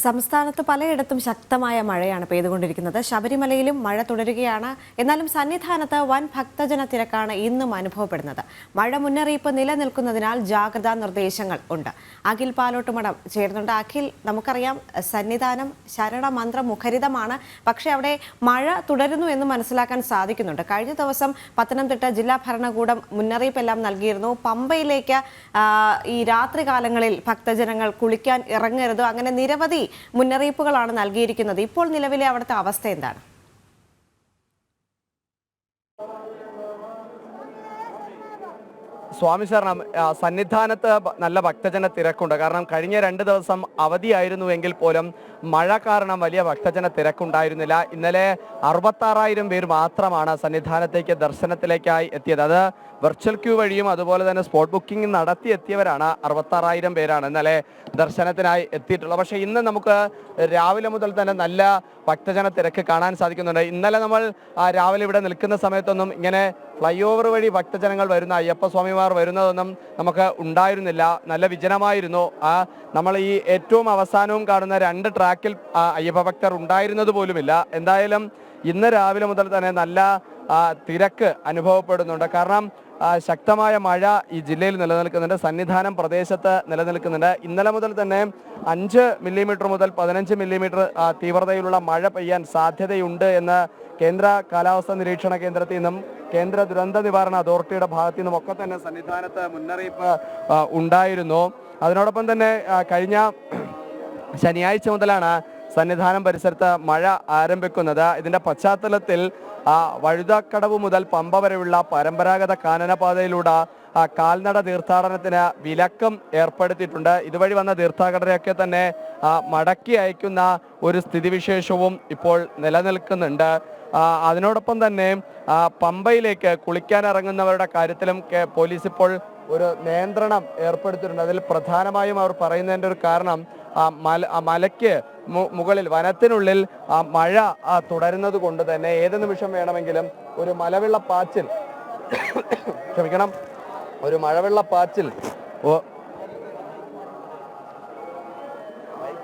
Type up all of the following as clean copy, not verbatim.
സംസ്ഥാനത്ത് പലയിടത്തും ശക്തമായ മഴയാണ് പെയ്തുകൊണ്ടിരിക്കുന്നത്. ശബരിമലയിലും മഴ തുടരുകയാണ്. എന്നാലും സന്നിധാനത്ത് വൻ ഭക്തജന തിരക്കാണ് ഇന്നും അനുഭവപ്പെടുന്നത്. മഴ മുന്നറിയിപ്പ് നിലനിൽക്കുന്നതിനാൽ ജാഗ്രതാ നിർദ്ദേശങ്ങൾ ഉണ്ട്. അഖിൽ പാലോട്ടുമഠം ചേരുന്നുണ്ട്. അഖിൽ, നമുക്കറിയാം സന്നിധാനം ശരണമന്ത്ര മുഖരിതമാണ്. പക്ഷേ അവിടെ മഴ തുടരുന്നു എന്ന് മനസ്സിലാക്കാൻ സാധിക്കുന്നുണ്ട്. കഴിഞ്ഞ ദിവസം പത്തനംതിട്ട ജില്ലാ ഭരണകൂടം മുന്നറിയിപ്പെല്ലാം നൽകിയിരുന്നു. പമ്പയിലേക്ക് ഈ രാത്രികാലങ്ങളിൽ ഭക്തജനങ്ങൾ കുളിക്കാൻ ഇറങ്ങരുത്, അങ്ങനെ നിരവധി മുന്നറിയിപ്പുകളാണ് നൽകിയിരിക്കുന്നത്. ഇപ്പോൾ നിലവിലെ അവിടുത്തെ അവസ്ഥ എന്താണ്? സ്വാമി ശരണം, സന്നിധാനത്ത് നല്ല ഭക്തജന തിരക്കുണ്ട്. കാരണം കഴിഞ്ഞ 2 ദിവസം അവധിയായിരുന്നുവെങ്കിൽ പോലും മഴ കാരണം വലിയ ഭക്തജന തിരക്കുണ്ടായിരുന്നില്ല. ഇന്നലെ 66,000 പേർ മാത്രമാണ് സന്നിധാനത്തേക്ക് ദർശനത്തിലേക്കായി എത്തിയത്. അത് വെർച്വൽ ക്യൂ വഴിയും അതുപോലെ തന്നെ സ്പോട്ട് ബുക്കിംഗ് നടത്തി എത്തിയവരാണ്. 66,000 പേരാണ് ഇന്നലെ ദർശനത്തിനായി എത്തിയിട്ടുള്ളത്. പക്ഷേ ഇന്ന് നമുക്ക് രാവിലെ മുതൽ തന്നെ നല്ല ഭക്തജന തിരക്ക് കാണാൻ സാധിക്കുന്നുണ്ട്. ഇന്നലെ നമ്മൾ രാവിലെ ഇവിടെ നിൽക്കുന്ന സമയത്തൊന്നും ഇങ്ങനെ ഫ്ലൈ ഓവർ വഴി ഭക്തജനങ്ങൾ വരുന്ന അയ്യപ്പസ്വാമിമാർ വരുന്നതൊന്നും നമുക്ക് ഉണ്ടായിരുന്നില്ല. നല്ല വിജനമായിരുന്നു. നമ്മൾ ഈ ഏറ്റവും അവസാനവും കാണുന്ന 2 ട്രാക്കിൽ അയ്യപ്പ ഭക്തർ ഉണ്ടായിരുന്നത് പോലുമില്ല. എന്തായാലും ഇന്ന് രാവിലെ മുതൽ തന്നെ നല്ല തിരക്ക് അനുഭവപ്പെടുന്നുണ്ട്. കാരണം ശക്തമായ മഴ ഈ ജില്ലയിൽ നിലനിൽക്കുന്നുണ്ട്. സന്നിധാനം പ്രദേശത്ത് നിലനിൽക്കുന്നുണ്ട്. ഇന്നലെ മുതൽ തന്നെ 5 മില്ലിമീറ്റർ മുതൽ 15 മില്ലിമീറ്റർ തീവ്രതയിലുള്ള മഴ പെയ്യാൻ സാധ്യതയുണ്ട് എന്ന് കേന്ദ്ര കാലാവസ്ഥാ നിരീക്ഷണ കേന്ദ്രത്തിൽ നിന്നും കേന്ദ്ര ദുരന്ത നിവാരണ അതോറിറ്റിയുടെ ഭാഗത്തു നിന്നും ഒക്കെ തന്നെ സന്നിധാനത്ത് മുന്നറിയിപ്പ് ഉണ്ടായിരുന്നു. അതിനോടൊപ്പം തന്നെ കഴിഞ്ഞ ശനിയാഴ്ച മുതലാണ് സന്നിധാനം പരിസരത്ത് മഴ ആരംഭിക്കുന്നത്. ഇതിന്റെ പശ്ചാത്തലത്തിൽ വഴുതക്കടവ് മുതൽ പമ്പ വരെയുള്ള പരമ്പരാഗത കാനനപാതയിലൂടെ കാൽനട തീർത്ഥാടനത്തിന് വിലക്കം ഏർപ്പെടുത്തിയിട്ടുണ്ട്. ഇതുവഴി വന്ന തീർത്ഥാടകരെയൊക്കെ തന്നെ മടക്കി അയക്കുന്ന ഒരു സ്ഥിതിവിശേഷവും ഇപ്പോൾ നിലനിൽക്കുന്നുണ്ട്. അതിനോടൊപ്പം തന്നെ പമ്പയിലേക്ക് കുളിക്കാൻ ഇറങ്ങുന്നവരുടെ കാര്യത്തിലും പോലീസ് ഇപ്പോൾ ഒരു നിയന്ത്രണം ഏർപ്പെടുത്തിയിട്ടുണ്ട്. അതിൽ പ്രധാനമായും അവർ പറയുന്നതിൻ്റെ ഒരു കാരണം മലയ്ക്ക് മുകളിൽ വനത്തിനുള്ളിൽ മഴ തുടരുന്നത് കൊണ്ട് തന്നെ ഏത് നിമിഷം വേണമെങ്കിലും ഒരു മലവെള്ളപ്പാച്ചിൽ ക്ഷമിക്കണം ഒരു മഴവെള്ളപ്പാച്ചിൽ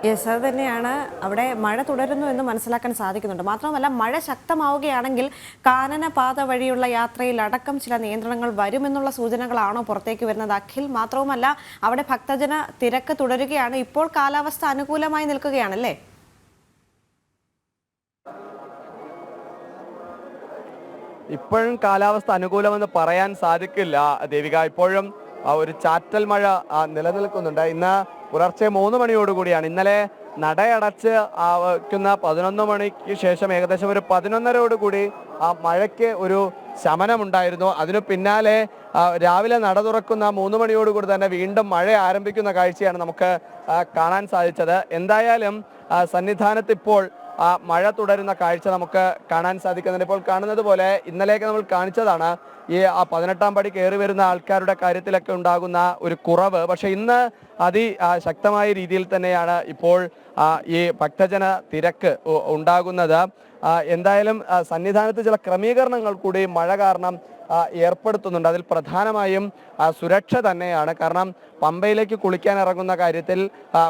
യെസ്, അത് തന്നെയാണ്. അവിടെ മഴ തുടരുന്നു എന്ന് മനസ്സിലാക്കാൻ സാധിക്കുന്നുണ്ട്. മാത്രമല്ല, മഴ ശക്തമാവുകയാണെങ്കിൽ കാനനപാത വഴിയുള്ള യാത്രയിൽ അടക്കം ചില നിയന്ത്രണങ്ങൾ വരുമെന്നുള്ള സൂചനകളാണോ പുറത്തേക്ക് വരുന്നത് അഖിൽ? മാത്രവുമല്ല, അവിടെ ഭക്തജന തിരക്ക് തുടരുകയാണ്. ഇപ്പോൾ കാലാവസ്ഥ അനുകൂലമായി നിൽക്കുകയാണല്ലേ? ഇപ്പോഴും കാലാവസ്ഥ അനുകൂലമെന്ന് പറയാൻ സാധിക്കില്ല ദേവിക. ഇപ്പോഴും ഒരു ചാറ്റൽ മഴ നിലനിൽക്കുന്നുണ്ട്. ഇന്ന് പുലർച്ചെ 3 മണിയോടുകൂടിയാണ്. ഇന്നലെ നടയടച്ച് വയ്ക്കുന്ന 11 മണിക്ക് ശേഷം ഏകദേശം ഒരു 11:30 മഴയ്ക്ക് ഒരു ശമനമുണ്ടായിരുന്നു. അതിനു പിന്നാലെ രാവിലെ നട തുറക്കുന്ന 3 മണിയോടുകൂടി തന്നെ വീണ്ടും മഴ ആരംഭിക്കുന്ന കാഴ്ചയാണ് നമുക്ക് കാണാൻ സാധിച്ചത്. എന്തായാലും സന്നിധാനത്ത് ഇപ്പോൾ മഴ തുടരുന്ന കാഴ്ച നമുക്ക് കാണാൻ സാധിക്കുന്നുണ്ട്. ഇപ്പോൾ കാണുന്നത് പോലെ ഇന്നലെയൊക്കെ നമ്മൾ കാണിച്ചതാണ് ഈ 18-ാം പടി കയറി വരുന്ന ആൾക്കാരുടെ കാര്യത്തിലൊക്കെ ഉണ്ടാകുന്ന ഒരു കുറവ്. പക്ഷെ ഇന്ന് ശക്തമായ രീതിയിൽ തന്നെയാണ് ഇപ്പോൾ ഈ ഭക്തജന തിരക്ക് ഉണ്ടാകുന്നത്. എന്തായാലും സന്നിധാനത്ത് ചില ക്രമീകരണങ്ങൾ കൂടി മഴ കാരണം ഏർപ്പെടുത്തുന്നുണ്ട്. അതിൽ പ്രധാനമായും സുരക്ഷ തന്നെയാണ്. കാരണം പമ്പയിലേക്ക് കുളിക്കാൻ ഇറങ്ങുന്ന കാര്യത്തിൽ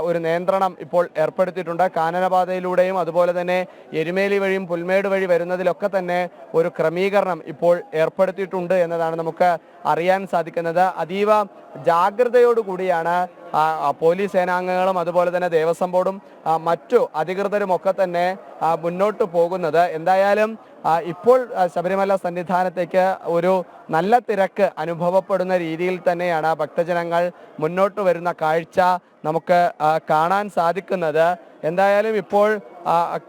ഒരു നിയന്ത്രണം ഇപ്പോൾ ഏർപ്പെടുത്തിയിട്ടുണ്ട്. കാനനപാതയിലൂടെയും അതുപോലെ തന്നെ എരുമേലി വഴിയും പുൽമേട് വഴി വരുന്നതിലൊക്കെ തന്നെ ഒരു ക്രമീകരണം ഇപ്പോൾ ഏർപ്പെടുത്തിയിട്ടുണ്ട് എന്നതാണ് നമുക്ക് അറിയാൻ സാധിക്കുന്നത്. അതീവ ജാഗ്രതയോടുകൂടിയാണ് പോലീസ് സേനാംഗങ്ങളും അതുപോലെ തന്നെ ദേവസ്വം ബോർഡും മറ്റു അധികൃതരും ഒക്കെ തന്നെ മുന്നോട്ട് പോകുന്നത്. എന്തായാലും ഇപ്പോൾ ശബരിമല സന്നിധാനത്തേക്ക് ഒരു നല്ല തിരക്ക് അനുഭവപ്പെടുന്ന രീതിയിൽ തന്നെയാണ് ഭക്തജനങ്ങൾ മുന്നോട്ട് വരുന്ന കാഴ്ച നമുക്ക് കാണാൻ സാധിക്കുന്നത്. എന്തായാലും ഇപ്പോൾ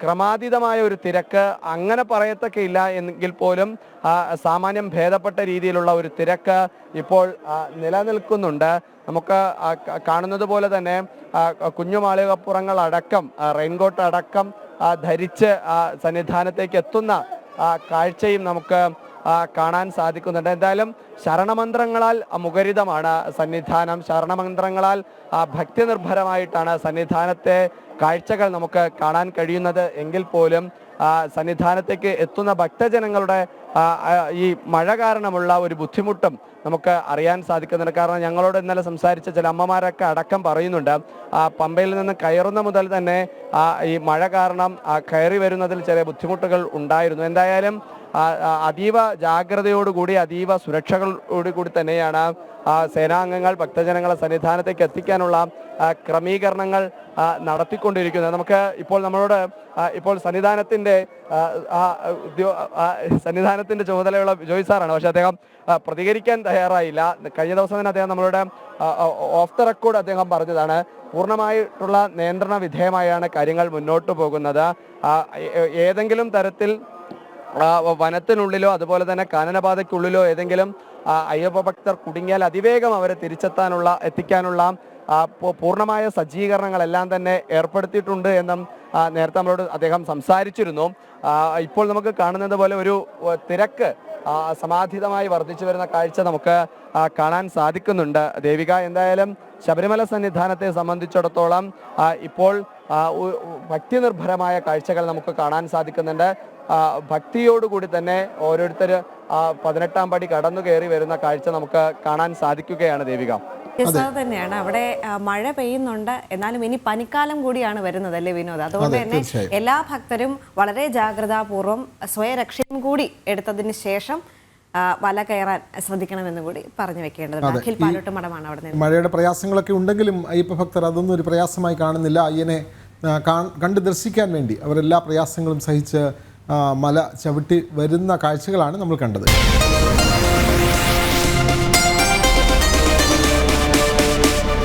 ക്രമാതീതമായ ഒരു തിരക്ക് അങ്ങനെ പറയത്തക്കയില്ല എങ്കിൽ പോലും സാമാന്യം ഭേദപ്പെട്ട രീതിയിലുള്ള ഒരു തിരക്ക് ഇപ്പോൾ നിലനിൽക്കുന്നുണ്ട്. നമുക്ക് കാണുന്നത് പോലെ തന്നെ കുഞ്ഞുമാളികപ്പുറങ്ങൾ അടക്കം റെയിൻകോട്ട് അടക്കം ധരിച്ച് സന്നിധാനത്തേക്ക് എത്തുന്ന കാഴ്ചയും നമുക്ക് കാണാൻ സാധിക്കുന്നുണ്ട്. എന്തായാലും ശരണമന്ത്രങ്ങളാൽ മുഖരിതമാണ് സന്നിധാനം. ശരണമന്ത്രങ്ങളാൽ ഭക്തിനിർഭരമായിട്ടാണ് സന്നിധാനത്തെ കാഴ്ചകൾ നമുക്ക് കാണാൻ കഴിയുന്നത് എങ്കിൽ പോലും സന്നിധാനത്തേക്ക് എത്തുന്ന ഭക്തജനങ്ങളുടെ ഈ മഴ കാരണമുള്ള ഒരു ബുദ്ധിമുട്ടും നമുക്ക് അറിയാൻ സാധിക്കുന്നുണ്ട്. കാരണം ഞങ്ങളോട് ഇന്നലെ സംസാരിച്ച ചില അമ്മമാരൊക്കെ അടക്കം പറയുന്നുണ്ട്, പമ്പയിൽ നിന്ന് കയറുന്ന മുതൽ തന്നെ ഈ മഴ കാരണം കയറി വരുന്നതിൽ ചെറിയ ബുദ്ധിമുട്ടുകൾ ഉണ്ടായിരുന്നു. എന്തായാലും അതീവ ജാഗ്രതയോടുകൂടി അതീവ സുരക്ഷകളോടുകൂടി തന്നെയാണ് സേനാംഗങ്ങൾ ഭക്തജനങ്ങളെ സന്നിധാനത്തേക്ക് എത്തിക്കാനുള്ള ക്രമീകരണങ്ങൾ നടത്തിക്കൊണ്ടിരിക്കുന്നത്. നമുക്ക് ഇപ്പോൾ നമ്മളോട് ഇപ്പോൾ സന്നിധാനത്തിന്റെ ചുമതലയുള്ള ജോയ് സാറാണ്. പക്ഷെ അദ്ദേഹം പ്രതികരിക്കാൻ തയ്യാറായില്ല. കഴിഞ്ഞ ദിവസം തന്നെ അദ്ദേഹം നമ്മളോട് ഓഫ് ദ റെക്കോർഡ് അദ്ദേഹം പറഞ്ഞതാണ്, പൂർണ്ണമായിട്ടുള്ള നിയന്ത്രണ വിധേയമായാണ് കാര്യങ്ങൾ മുന്നോട്ട് പോകുന്നത്. ഏതെങ്കിലും തരത്തിൽ വനത്തിനുള്ളിലോ അതുപോലെ തന്നെ കാനനപാതയ്ക്കുള്ളിലോ ഏതെങ്കിലും അയ്യപ്പ ഭക്തർ കുടുങ്ങിയാൽ അതിവേഗം അവരെ എത്തിക്കാനുള്ള പൂർണ്ണമായ സജ്ജീകരണങ്ങളെല്ലാം തന്നെ ഏർപ്പെടുത്തിയിട്ടുണ്ട് എന്നും നേരത്തെ നമ്മളോട് അദ്ദേഹം സംസാരിച്ചിരുന്നു. ഇപ്പോൾ നമുക്ക് കാണുന്നത് പോലെ ഒരു തിരക്ക് സമാധിതമായി വർദ്ധിച്ചു വരുന്ന കാഴ്ച നമുക്ക് കാണാൻ സാധിക്കുന്നുണ്ട്. ദേവിക, എന്തായാലും ശബരിമല സന്നിധാനത്തെ സംബന്ധിച്ചിടത്തോളം ഇപ്പോൾ ഭക്തിനിർഭരമായ കാഴ്ചകൾ നമുക്ക് കാണാൻ സാധിക്കുന്നുണ്ട്. ഭക്തിയോടുകൂടി തന്നെ ഓരോരുത്തർ 18-ാം പടി കടന്നു കയറി വരുന്ന കാഴ്ച നമുക്ക് കാണാൻ സാധിക്കുകയാണ്. ദേവിക, തന്നെയാണ് അവിടെ മഴ പെയ്യുന്നുണ്ട്, എന്നാലും ഇനി പനിക്കാലം കൂടിയാണ് വരുന്നത് അല്ലേ വിനോദ്? അതുകൊണ്ട് തന്നെ എല്ലാ ഭക്തരും വളരെ ജാഗ്രതാപൂർവ്വം സ്വയരക്ഷയും കൂടി എടുത്തതിന് ശേഷം വല കയറാൻ ശ്രദ്ധിക്കണമെന്നും കൂടി പറഞ്ഞു വെക്കേണ്ടതുണ്ട്. അഖിൽ പാലോട്ടുമടമാണ് അവിടെ നിന്ന്. മഴയുടെ പ്രയാസങ്ങളൊക്കെ ഉണ്ടെങ്കിലും അയ്യപ്പ ഭക്തർ അതൊന്നും ഒരു പ്രയാസമായി കാണുന്നില്ല. അയ്യനെ കണ്ട് ദർശിക്കാൻ വേണ്ടി അവരെല്ലാ പ്രയാസങ്ങളും സഹിച്ച് മല ചവിട്ടി വരുന്ന കാഴ്ചകളാണ് നമ്മൾ കണ്ടത്.